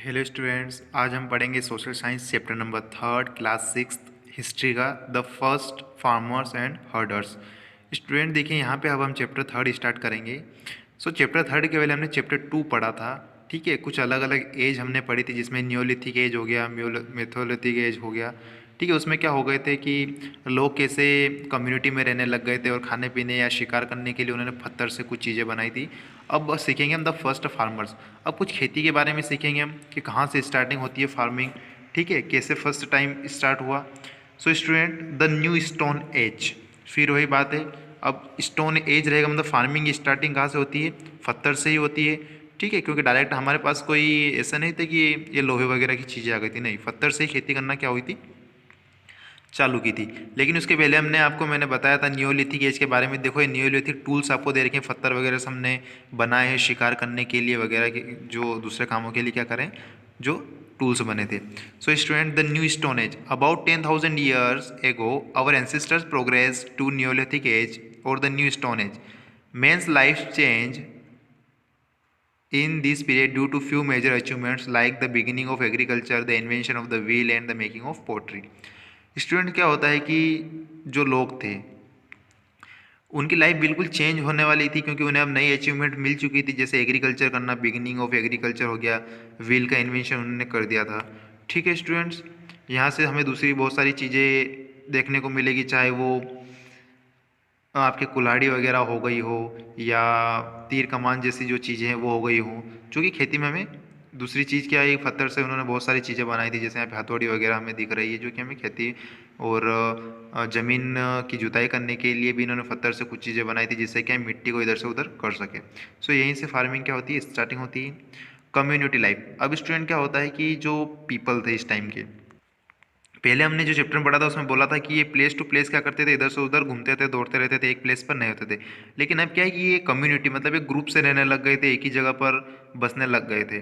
Hello students, आज हम पढ़ेंगे social science chapter number 3 class 6 history का the first farmers and herders. Student देखिए, यहाँ पे अब हम चैप्टर 3 स्टार्ट करेंगे। चैप्टर 3 के पहले हमने चैप्टर 2 पढ़ा था। ठीक है, कुछ अलग अलग एज हमने पढ़ी थी, जिसमें न्योलिथिक एज हो गया, मेथोलिथिक एज हो गया। ठीक है, उसमें क्या हो गए थे कि लोग कैसे कम्युनिटी में रहने लग गए थे और खाने पीने या शिकार करने के लिए उन्होंने पत्थर से कुछ चीज़ें बनाई थी। अब बस सीखेंगे हम द फर्स्ट फार्मर्स। अब कुछ खेती के बारे में सीखेंगे हम कि कहाँ से स्टार्टिंग होती है फार्मिंग। ठीक है, कैसे फर्स्ट टाइम स्टार्ट हुआ। Student, the new stone as, फिर वही बात है। अब स्टोन एज रहेगा, मतलब फार्मिंग स्टार्टिंग कहाँ से होती है? पत्थर से ही होती है। ठीक है, क्योंकि डायरेक्ट हमारे पास कोई ऐसा नहीं था कि ये लोहे वगैरह की चीज़ें आ गई थी, नहीं, पत्थर से ही खेती करना क्या हुई थी, चालू की थी। लेकिन उसके पहले मैंने बताया था नियोलिथिक एज के बारे में। देखो, ये नियोलिथिक टूल्स आपको दे रखे हैं, पत्थर वगैरह से हमने बनाए हैं शिकार करने के लिए वगैरह के, जो दूसरे कामों के लिए क्या करें, जो टूल्स बने थे। Student, the new stone age, about 10,000 years ago our ancestors progress to neolithic age और the new stone age. Men's life change in this period due to few major achievements like the beginning of agriculture, the invention of the wheel and the making of pottery। Student, क्या होता है कि जो लोग थे उनकी life बिल्कुल change होने वाली थी, क्योंकि उन्हें अब नई अचीवमेंट मिल चुकी थी, जैसे एग्रीकल्चर करना, बिगिनिंग ऑफ एग्रीकल्चर हो गया, व्हील का इन्वेंशन उन्होंने कर दिया था। ठीक है स्टूडेंट्स, यहाँ से हमें दूसरी बहुत सारी चीज़ें देखने को मिलेगी, चाहे वो आपके कुल्हाड़ी वगैरह हो गई हो या तीर कमान जैसी जो चीज़ें हैं वो हो गई हों, जो कि खेती में हमें दूसरी चीज़ क्या है, पत्थर से उन्होंने बहुत सारी चीज़ें बनाई थी, जैसे यहाँ पे हथौड़ी वगैरह हमें दिख रही है, जो कि हमें खेती और ज़मीन की जुताई करने के लिए भी इन्होंने पत्थर से कुछ चीज़ें बनाई थी, जिससे कि हम मिट्टी को इधर से उधर कर सके। यहीं से फार्मिंग क्या होती है, स्टार्टिंग होती है। Community life. अब स्टूडेंट, क्या होता है कि जो पीपल थे इस टाइम के, पहले हमने जो चैप्टर में पढ़ा था उसमें बोला था कि ये प्लेस टू प्लेस क्या करते थे, इधर से उधर घूमते थे, दौड़ते रहते थे, एक प्लेस पर नहीं होते थे। लेकिन अब क्या है कि ये कम्युनिटी, मतलब एक ग्रुप से रहने लग गए थे, एक ही जगह पर बसने लग गए थे।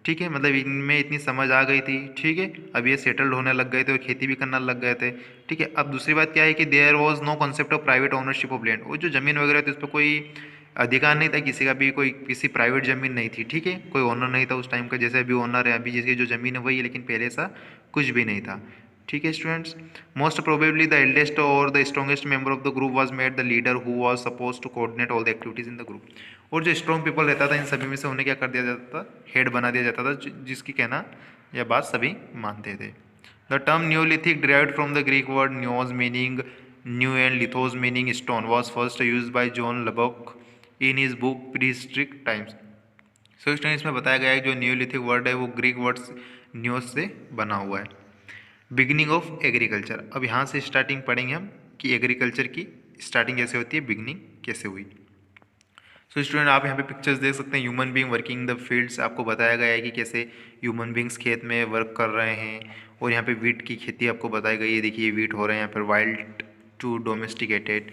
ठीक है, मतलब इनमें इतनी समझ आ गई थी। ठीक है, अब ये सेटल्ड होने लग गए थे और खेती भी करना लग गए थे। ठीक है, अब दूसरी बात क्या है कि there was no concept of private ownership of land. वो जो ज़मीन वगैरह थी उस पर कोई अधिकार नहीं था किसी का भी, कोई किसी प्राइवेट ज़मीन नहीं थी। ठीक है, कोई ओनर नहीं था उस टाइम का, जैसे अभी ओनर है, अभी जिसकी जो ज़मीन है वही है, लेकिन पहले ऐसा कुछ भी नहीं था। ठीक है students, most probably the eldest और the strongest member of the group was made the leader who was suppose to coordinate all the activities in the group. और जो स्ट्रॉन्ग पीपल रहता था इन सभी में से उन्हें क्या कर दिया जाता था, हेड बना दिया जाता था, जिसकी कहना या बात सभी मानते थे। The term neolithic derived from the Greek word neos meaning new and lithos meaning stone was first used by John Lubbock in his book prehistoric times. इसमें बताया गया है कि जो न्यूलिथिक वर्ड है वो ग्रीक वर्ड न्योज से बना हुआ है। Beginning of agriculture. अब यहाँ से स्टार्टिंग पढ़ेंगे हम कि एग्रीकल्चर की स्टार्टिंग कैसे होती है, बिगिनिंग कैसे हुई। स्टूडेंट, आप यहाँ पे पिक्चर्स देख सकते हैं, human being working the fields. आपको बताया गया है कि कैसे ह्यूमन बींग्स खेत में वर्क कर रहे हैं। और यहाँ पे वीट की खेती आपको बताई गई है, देखिए वीट हो रहे हैं यहाँ पर, वाइल्ड टू डोमेस्टिकेटेड।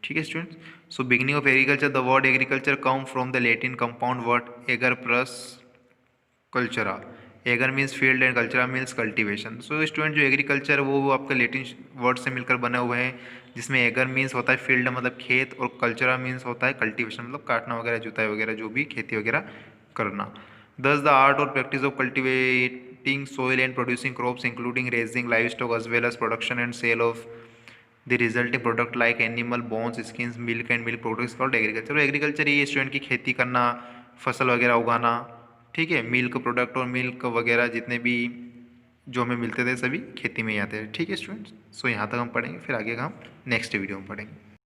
ठीक है students, beginning of agriculture, the word agriculture come from the Latin compound word ager plus cultura. Ager means field and cultura means cultivation. Student, जो एग्रीकल्चर वो आपका लेटिन वर्ड से मिलकर बने हुए हैं, जिसमें एगर मीन्स होता है फील्ड मतलब खेत, और कल्चरा मीन्स होता है कल्टीवेशन मतलब काटना वगैरह, जुताई वगैरह, जो भी खेती वगैरह करना। दस द आर्ट और practice of cultivating soil and producing crops including raising livestock as well as production and sale of the resulting product like animal bones skins milk and milk products called agriculture. Agriculture ये student की खेती करना, फसल वगैरह उगाना। ठीक है, milk product और मिल्क वगैरह जितने भी जो हमें मिलते थे सभी खेती में ही आते हैं। ठीक है स्टूडेंट्स, यहाँ तक हम पढ़ेंगे, फिर आगे का हम नेक्स्ट वीडियो में पढ़ेंगे।